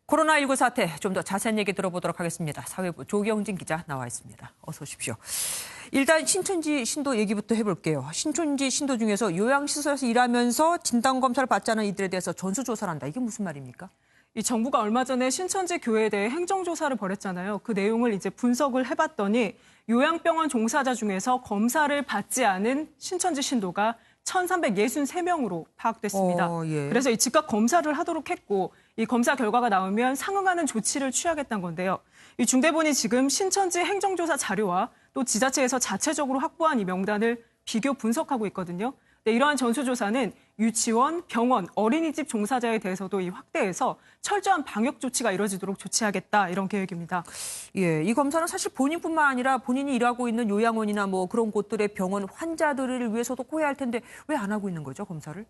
코로나19 사태 좀 더 자세한 얘기 들어보도록 하겠습니다. 사회부 조경진 기자 나와 있습니다. 어서 오십시오. 일단 신천지 신도 얘기부터 해볼게요. 신천지 신도 중에서 요양시설에서 일하면서 진단검사를 받지 않은 이들에 대해서 전수조사를 한다. 이게 무슨 말입니까? 이 정부가 얼마 전에 신천지 교회에 대해 행정조사를 벌였잖아요. 그 내용을 이제 분석을 해봤더니 요양병원 종사자 중에서 검사를 받지 않은 신천지 신도가 1,363명으로 파악됐습니다. 예. 그래서 이 즉각 검사를 하도록 했고 이 검사 결과가 나오면 상응하는 조치를 취하겠다는 건데요. 이 중대본이 지금 신천지 행정조사 자료와 또 지자체에서 자체적으로 확보한 이 명단을 비교 분석하고 있거든요. 네, 이러한 전수조사는 유치원, 병원, 어린이집 종사자에 대해서도 이 확대해서 철저한 방역 조치가 이뤄지도록 조치하겠다 이런 계획입니다. 예, 이 검사는 사실 본인뿐만 아니라 본인이 일하고 있는 요양원이나 뭐 그런 곳들의 병원 환자들을 위해서도 꼭 해야 할 텐데 왜 안 하고 있는 거죠, 검사를?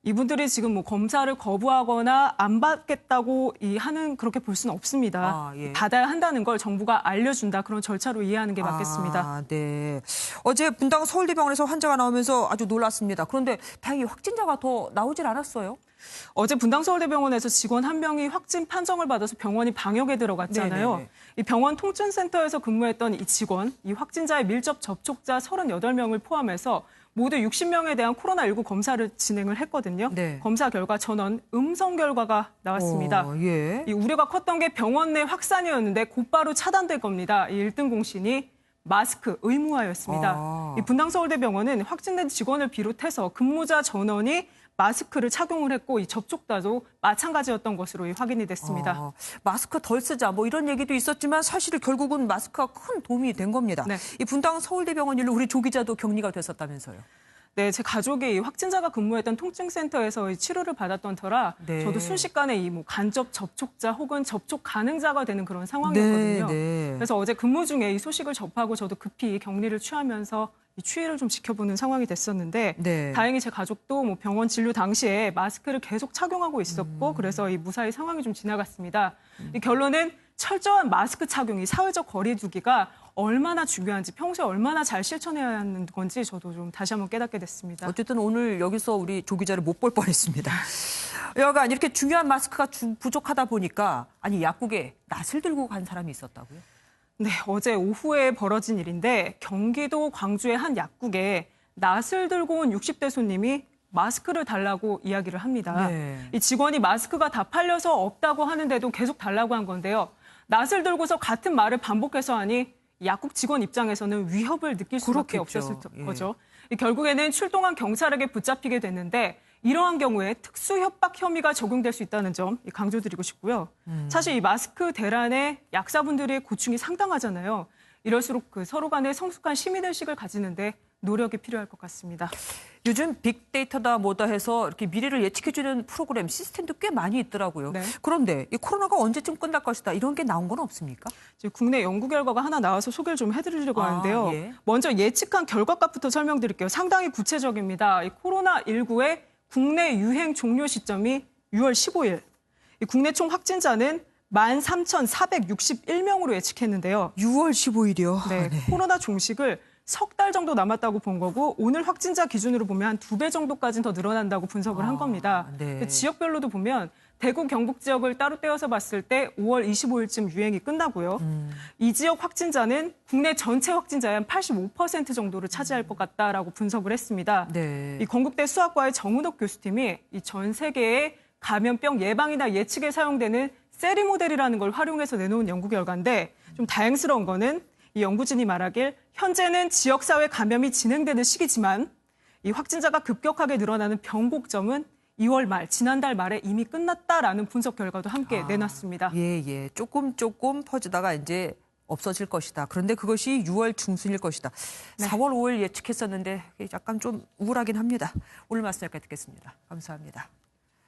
이분들이 지금 뭐 검사를 거부하거나 안 받겠다고 하는 그렇게 볼 수는 없습니다. 예. 받아야 한다는 걸 정부가 알려준다 그런 절차로 이해하는 게 맞겠습니다. 네. 어제 분당 서울대병원에서 환자가 나오면서 아주 놀랐습니다. 그런데 다행히 확진자가 더 나오질 않았어요. 어제 분당 서울대병원에서 직원 한 명이 확진 판정을 받아서 병원이 방역에 들어갔잖아요. 네네네. 이 병원 통증센터에서 근무했던 이 직원, 이 확진자의 밀접 접촉자 38명을 포함해서 모두 60명에 대한 코로나19 검사를 진행을 했거든요. 네. 검사 결과 전원 음성 결과가 나왔습니다. 예. 이 우려가 컸던 게 병원 내 확산이었는데 곧바로 차단될 겁니다. 이 1등 공신이 마스크 의무화였습니다. 이 분당 서울대병원은 확진된 직원을 비롯해서 근무자 전원이 마스크를 착용을 했고 이 접촉자도 마찬가지였던 것으로 확인이 됐습니다. 마스크 덜 쓰자 뭐 이런 얘기도 있었지만 사실 결국은 마스크가 큰 도움이 된 겁니다. 네. 이 분당 서울대병원 일로 우리 조 기자도 격리가 됐었다면서요. 네, 제 가족이 확진자가 근무했던 통증센터에서 치료를 받았던 터라 네. 저도 순식간에 뭐 간접 접촉자 혹은 접촉 가능자가 되는 그런 상황이었거든요. 네. 그래서 어제 근무 중에 이 소식을 접하고 저도 급히 격리를 취하면서 이 추이를 좀 지켜보는 상황이 됐었는데 네. 다행히 제 가족도 뭐 병원 진료 당시에 마스크를 계속 착용하고 있었고 그래서 이 무사히 상황이 좀 지나갔습니다. 이 결론은 철저한 마스크 착용이 사회적 거리 두기가 얼마나 중요한지 평소에 얼마나 잘 실천해야 하는 건지 저도 좀 다시 한번 깨닫게 됐습니다. 어쨌든 오늘 여기서 우리 조 기자를 못 볼 뻔했습니다. 여하간 이렇게 중요한 마스크가 부족하다 보니까 아니 약국에 낫을 들고 간 사람이 있었다고요? 네, 어제 오후에 벌어진 일인데 경기도 광주의 한 약국에 낫을 들고 온 60대 손님이 마스크를 달라고 이야기를 합니다. 네. 이 직원이 마스크가 다 팔려서 없다고 하는데도 계속 달라고 한 건데요. 낫을 들고서 같은 말을 반복해서 하니 약국 직원 입장에서는 위협을 느낄 수밖에 없었을 거죠. 결국에는 출동한 경찰에게 붙잡히게 됐는데 이러한 경우에 특수 협박 혐의가 적용될 수 있다는 점 강조드리고 싶고요. 사실 이 마스크 대란에 약사분들의 고충이 상당하잖아요. 이럴수록 서로 간에 성숙한 시민의식을 가지는데 노력이 필요할 것 같습니다. 요즘 빅데이터다 뭐다 해서 이렇게 미래를 예측해주는 프로그램, 시스템도 꽤 많이 있더라고요. 네. 그런데 이 코로나가 언제쯤 끝날 것이다 이런 게 나온 건 없습니까? 국내 연구 결과가 하나 나와서 소개를 좀 해드리려고 하는데요. 예. 먼저 예측한 결과값부터 설명드릴게요. 상당히 구체적입니다. 이 코로나19의 국내 유행 종료 시점이 6월 15일. 이 국내 총 확진자는 13,461명으로 예측했는데요. 6월 15일이요? 네, 코로나 종식을 석 달 정도 남았다고 본 거고 오늘 확진자 기준으로 보면 한 2배 정도까지는 더 늘어난다고 분석을 한 겁니다. 네. 지역별로도 보면 대구, 경북 지역을 따로 떼어서 봤을 때 5월 25일쯤 유행이 끝나고요. 이 지역 확진자는 국내 전체 확진자의 한 85% 정도를 차지할 것 같다라고 분석을 했습니다. 네. 이 건국대 수학과의 정은옥 교수팀이 이 전 세계의 감염병 예방이나 예측에 사용되는 세리 모델이라는 걸 활용해서 내놓은 연구 결과인데 좀 다행스러운 거는 이 연구진이 말하길 현재는 지역사회 감염이 진행되는 시기지만 이 확진자가 급격하게 늘어나는 변곡점은 2월 말, 지난달 말에 이미 끝났다라는 분석 결과도 함께 내놨습니다. 예. 조금 퍼지다가 이제 없어질 것이다. 그런데 그것이 6월 중순일 것이다. 네. 4월 5일 예측했었는데 약간 좀 우울하긴 합니다. 오늘 말씀 여기까지 듣겠습니다. 감사합니다.